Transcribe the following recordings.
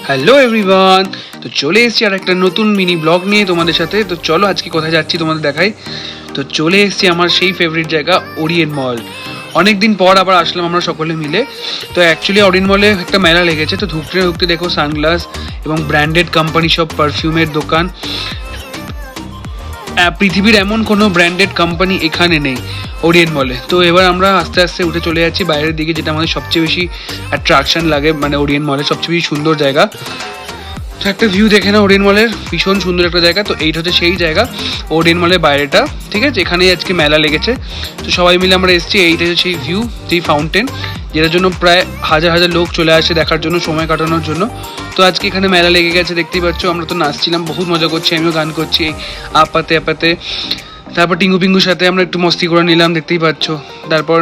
Hello everyone, তো চলে এসেছি আর একটা নতুন মিনি ব্লগ নিয়ে তোমাদের সাথে। তো চলো আজকে কোথায় যাচ্ছি তোমাদের দেখাই। তো চলে এসেছি আমার সেই ফেভারিট জায়গা ওরিয়েন্ট মল। অনেকদিন পর আবার আসলাম আমরা সকলে মিলে। তো অ্যাকচুয়ালি ওরিয়েন্ট মলে একটা মেলা লেগেছে, তো ঢুকতে ঢুকতে দেখো সানগ্লাস এবং ব্র্যান্ডেড কোম্পানি সব পারফিউমের দোকান। পৃথিবীর এমন কোনো ব্র্যান্ডেড কোম্পানি এখানে নেই ওরিয়েন্ট মলে। তো এবার আমরা আস্তে আস্তে উঠে চলে যাচ্ছি বাইরের দিকে, যেটা আমাদের সবচেয়ে বেশি অ্যাট্রাকশন লাগে, মানে ওরিয়েন্ট মলের সবচেয়ে বেশি সুন্দর জায়গা। তো একটা ভিউ দেখে না ওরিয়েন্ট মলের, ভীষণ সুন্দর একটা জায়গা। তো এইটা হচ্ছে সেই জায়গা, ওরিয়েন্ট মলের বাইরেটা, ঠিক আছে? এখানেই আজকে মেলা লেগেছে। তো সবাই মিলে আমরা এসেছি, এইটা হচ্ছে সেই ভিউ, যেই ফাউন্টেন, যেটার জন্য প্রায় হাজার হাজার লোক চলে আসে দেখার জন্য, সময় কাটানোর জন্য। তো আজকে এখানে মেলা লেগে গেছে, দেখতেই পাচ্ছ। আমরা তো নাচছিলাম, বহুত মজা করছি, আমিও গান করছি আপাতে আপাতে। তারপর টিঙ্গু পিঙ্গুর সাথে আমরা একটু মস্তি করে নিলাম, দেখতেই পাচ্ছ। তারপর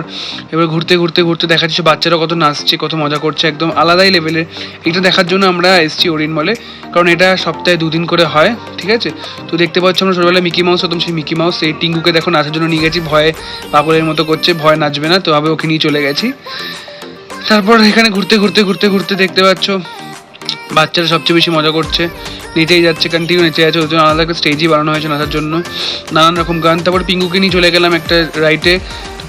এবার ঘুরতে ঘুরতে ঘুরতে দেখা যাচ্ছে বাচ্চারা কত নাচছে, কত মজা করছে, একদম আলাদাই লেভেলের। এটা দেখার জন্য আমরা এসেছি ওরিয়েন্ট মলে, কারণ এটা সপ্তাহে 2 দিন করে হয়, ঠিক আছে? তো দেখতে পাচ্ছ আমরা ছোটবেলায় মিকি মাউস হতাম, সেই মিকি মাউস সেই টিঙ্গুকে দেখো নাচার জন্য নিয়ে গেছি, ভয়ে পাগলের মতো করছে, ভয় নাচবে না, তো আমি ওকে নিয়ে চলে গেছি। তারপর এখানে ঘুরতে ঘুরতে ঘুরতে ঘুরতে দেখতে পাচ্ছ বাচ্চারা সবচেয়ে বেশি মজা করছে, নেচেই যাচ্ছে, কন্টিনিউ নেচে যাচ্ছে। ওর জন্য আলাদা একটা স্টেজই বানানো হয়েছে নাচার জন্য, নানান রকম গান। তারপর পিঙ্গুকে নিয়ে চলে গেলাম একটা রাইটে,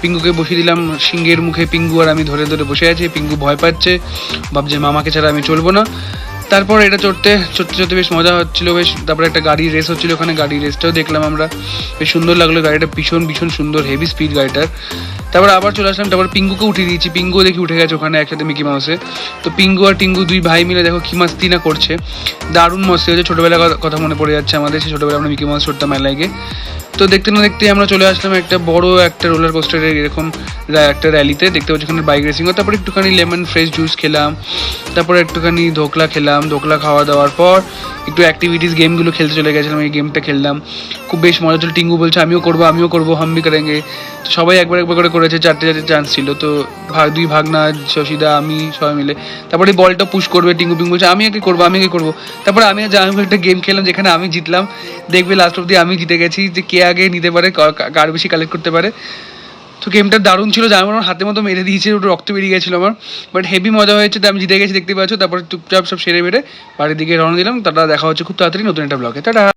পিঙ্গুকে বসিয়ে দিলাম সিংহের মুখে। পিঙ্গু আর আমি ধরে ধরে বসে আছি, পিঙ্গু ভয় পাচ্ছে, ভাবছে মামাকে ছাড়া আমি চলবো না। তারপর এটা চড়তে চড়তে চড়তে বেশ মজা হচ্ছিলো বেশ। তারপরে একটা গাড়ির রেস হচ্ছিলো, ওখানে গাড়ির রেসটাও দেখলাম আমরা, বেশ সুন্দর লাগলো। গাড়িটা ভীষণ ভীষণ সুন্দর, হেভি স্পিড গাড়িটার। তারপর আবার চলে আসলাম, তারপর পিঙ্গুকে উঠিয়ে দিয়েছি, পিঙ্গুও দেখি উঠে গেছে ওখানে একসাথে মিকি মাউসে। তো পিঙ্গু আর টিঙ্গু দুই ভাই মিলে দেখো কি মাস্তি না করছে, দারুণ মস্তি হচ্ছে। ছোটোবেলার কথা মনে পড়ে যাচ্ছে আমাদের, সেই ছোটোবেলা আমরা মিকি মাউস চড়তাম মেলায় গিয়ে। তো দেখতে না দেখতে আমরা চলে আসলাম একটা বড় একটা রোলার কোস্টারের এরকম একটা র্যালিতে, দেখতে পাচ্ছি ওখানে বাইক রেসিং। তারপর একটুখানি লেমন ফ্রেশ জুস খেলাম, তারপর একটুখানি ধোকলা খেলাম। ধোকলা খাওয়া দাওয়ার পর একটু অ্যাক্টিভিটিস গেমগুলো খেলতে চলে গেছিলাম, এই গেমটা খেললাম, খুব বেশ মজা ছিল। টিঙ্গু বলছে আমিও করবো, হাম ভি করেঙ্গে। তো সবাই একবার একবার করে করেছে, 4টে 4টে চান্স ছিল। তো দুই ভাগনা, শশীদা, আমি সবাই মিলে। তারপরে বলটা পুশ করবে, টিঙ্গু পিঙ্গু বলছে আমি আগে করবো। তারপরে আমি একটা গেম খেললাম যেখানে আমি জিতলাম। দেখবে লাস্ট অব্দি আমি জিতে গেছি, যে কে আগে নিতে পারে, কার বেশি কালেক্ট করতে পারে। তো গেমটা দারুণ ছিল, যেমন আমার হাতের মতো মেরে দিয়েছে, ওটা রক্ত বেরিয়ে গেছিলো আমার, বাট হেভি মজা হয়েছে। তো আমি জিতে গেছি, দেখতে পাচ্ছ। তারপরে চুপচাপ সব সেরে বেড়ে বাড়ির দিকে রওনা দিলাম। তারপর দেখা হচ্ছে খুব তাড়াতাড়ি নতুন একটা ব্লগে। টাটা।